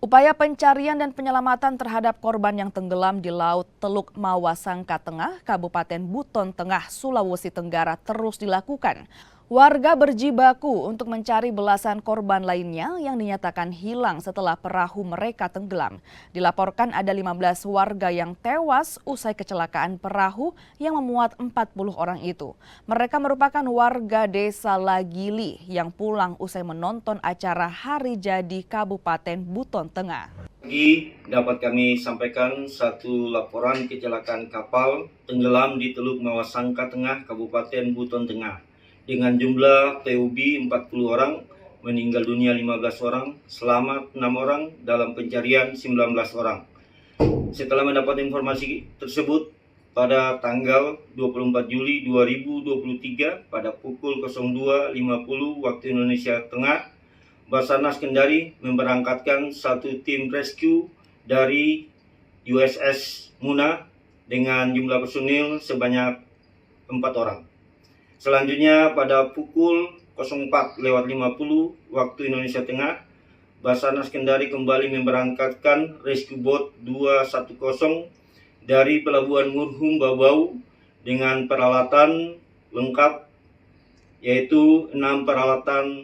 Upaya pencarian dan penyelamatan terhadap korban yang tenggelam di Laut Teluk Mawasangka Tengah, Kabupaten Buton Tengah, Sulawesi Tenggara terus dilakukan. Warga berjibaku untuk mencari belasan korban lainnya yang dinyatakan hilang setelah perahu mereka tenggelam. Dilaporkan ada 15 warga yang tewas usai kecelakaan perahu yang memuat 40 orang itu. Mereka merupakan warga desa Lagili yang pulang usai menonton acara Hari Jadi Kabupaten Buton Tengah. Dapat kami sampaikan satu laporan kecelakaan kapal tenggelam di Teluk Mawasangka Tengah, Kabupaten Buton Tengah. Dengan jumlah PUB 40 orang, meninggal dunia 15 orang, selamat 6 orang, dalam pencarian 19 orang. Setelah mendapat informasi tersebut, pada tanggal 24 Juli 2023 pada pukul 02.50 waktu Indonesia Tengah, Basarnas Kendari memberangkatkan satu tim rescue dari USS Muna dengan jumlah personil sebanyak 4 orang. Selanjutnya pada pukul 04.50 waktu Indonesia Tengah, Basarnas Kendari kembali memberangkatkan rescue boat 210 dari Pelabuhan Murhum Babau dengan peralatan lengkap, yaitu 6 peralatan